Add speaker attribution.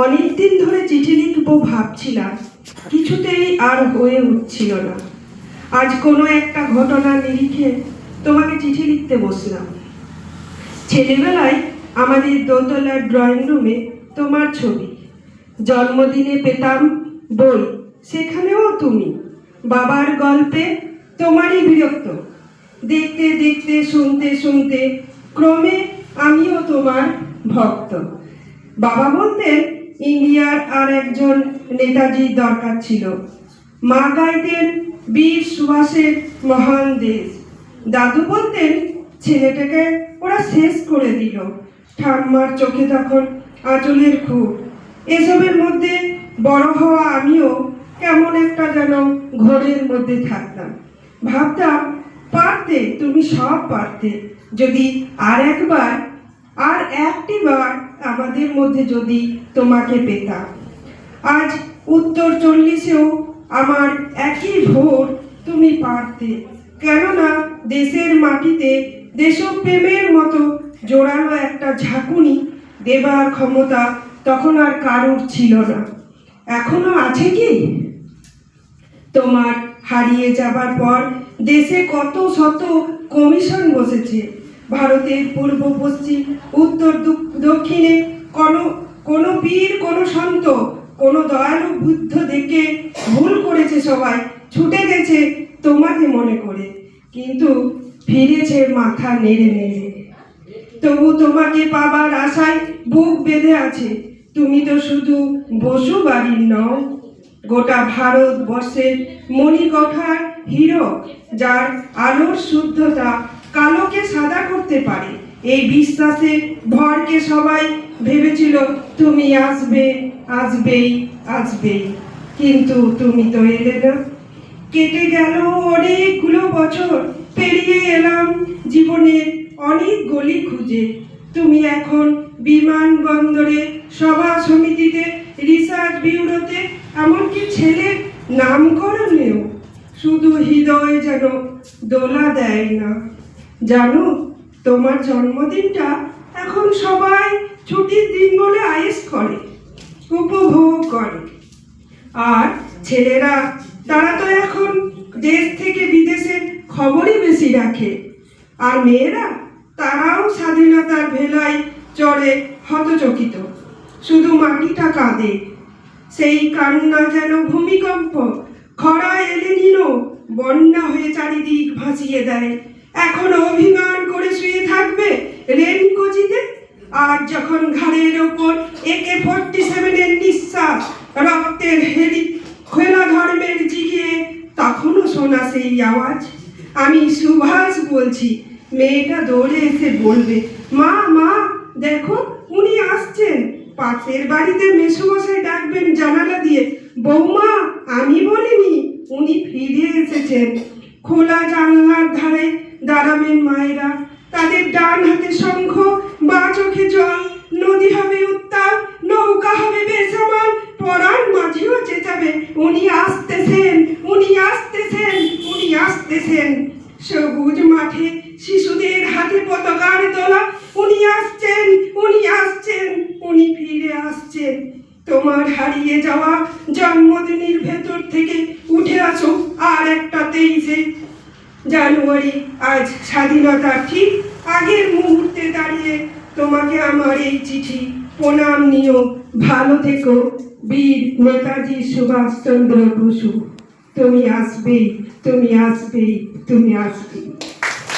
Speaker 1: অনেকদিন ধরে চিঠি লিখবো ভাবছিলাম, কিছুতেই আর হয়ে উঠছিল না। আজ কোনো একটা ঘটনার নিরিখে তোমাকে চিঠি লিখতে বসলাম। ছেলেবেলায় আমাদের দোতলার ড্রয়িং রুমে তোমার ছবি, জন্মদিনে পেতাম বই, সেখানেও তুমি। বাবার গল্পে তোমারই বিরক্ত, দেখতে দেখতে শুনতে শুনতে ক্রমে আমিও তোমার ভক্ত। বাবা বলতেন ইন্ডিয়ার আর একজন নেতাজির দরকার ছিল। মা গাইতেন বীর সুভাষের মহান দেশ। দাদু বলতেন ছেলেটাকে ওরা শেষ করে দিল। ঠাম্মার চোখে তখন আঁচলের খুব। এসবের মধ্যে বড় হওয়া আমিও কেমন একটা যেন ঘোরের মধ্যে থাকতাম। ভাবতাম পারতে, তুমি সব পারতে, যদি আর একটি বার আমাদের মধ্যে যদি তোমাকে পেতাম। আজ উত্তর 40-এও আমার একই ভোর তুমি পারতে, কেননা দেশের মাটিতে দেশপ্রেমের মতো জোরালো একটা ঝাঁকুনি দেবার ক্ষমতা তখন আর কারুর ছিল না। এখনো আছে কি? তোমার হারিয়ে যাবার পর দেশে কত শত কমিশন বসেছে। ভারতের পূর্ব পশ্চিম উত্তর দক্ষিণে কোনো বীর, কোনো সন্ত, কোনো দয়ালু বুদ্ধ দেখে ভুল করেছে, সবাই ছুটে গেছে তোমাকে মনে করে, কিন্তু ফিরেছে মাথা নেড়ে নেড়ে। তবু তোমাকে পাবার আশায় বুক বেঁধে আছে। তুমি তো শুধু বসু বাড়ির নও, গোটা ভারতবর্ষের মণিকঠার হিরো, যার আলোর শুদ্ধতা কালোকে সাদা করতে পারে। এই বিশ্বাসে ভরকে সবাই ভেবেছিল তুমি আসবে, আসবেই আসবেই, কিন্তু তুমি তো এলে না। কেটে গেল অনেকগুলো বছর, পেরিয়ে এলাম জীবনের অনেক গলি খুঁজে। তুমি এখন বিমানবন্দরে, সভা সমিতিতে, রিসার্চ ব্যুরোতে, এমনকি ছেলের নামকরণেও। শুধু হৃদয় যেন দোলা দেয় না। জানো, তোমার জন্মদিনটা এখন সবাই ছুটির দিন বলে আয়েশ করে, উপভোগ করে। আর ছেলেরা, তারা তো এখন দেশ থেকে বিদেশের খবরই বেশি রাখে। আর মেয়েরা, তারাও স্বাধীনতার ভেলায় চড়ে হতচকিত। শুধু মাটিটা কাঁদে, সেই কান্না যেন ভূমিকম্প, খরা এলে নিল, বন্যা হয়ে চারিদিক ভাসিয়ে দেয়। এখনো অভিমান করে শুয়ে থাকবে রেনকোচিতে, আর যখন ঘাড়ের ওপর AK-47 নিঃশ্বাস, রক্তের খোলা ধর্মের জিগিয়ে, তখনও শোনা সেই আওয়াজ, আমি সুভাষ বলছি। মেয়েটা দৌড়ে এসে বলবে, মা মা দেখো, উনি আসছেন। পাশের বাড়িতে মেসোমশাই ডাকবেন জানালা দিয়ে, বৌমা আমি বলিনি, উনি ফিরে এসেছেন। খোলা জানলার ধারে দাঁড়াবেন মায়েরা, তাদের ডান হাতে শঙ্খ, বা চোখে জল। নদী হবে উত্তাল, নৌকা হবে বেসামাল, পরাণ মাঝিও চেঁচাবে, উনি আসতেছেন, উনি আসতেছেন, উনি আসতেছেন। সবুজ মাঠে শিশুদের হাতে পতাকার দোলা, উনি আসছেন, উনি আসছেন, উনি ফিরে আসছেন। তোমার হারিয়ে যাওয়া জন্মদিনের ভেতর থেকে উঠে আসো আর একটা 23শে জানুয়ারি। আজ স্বাধীনতার ঠিক আগের মুহূর্তে দাঁড়িয়ে তোমাকে আমার এই চিঠি, প্রণাম নিও, ভালো থেকো বীর নেতাজি সুভাষচন্দ্র বসু। তুমি আসবেই, তুমি আসবেই, তুমি আসবেই।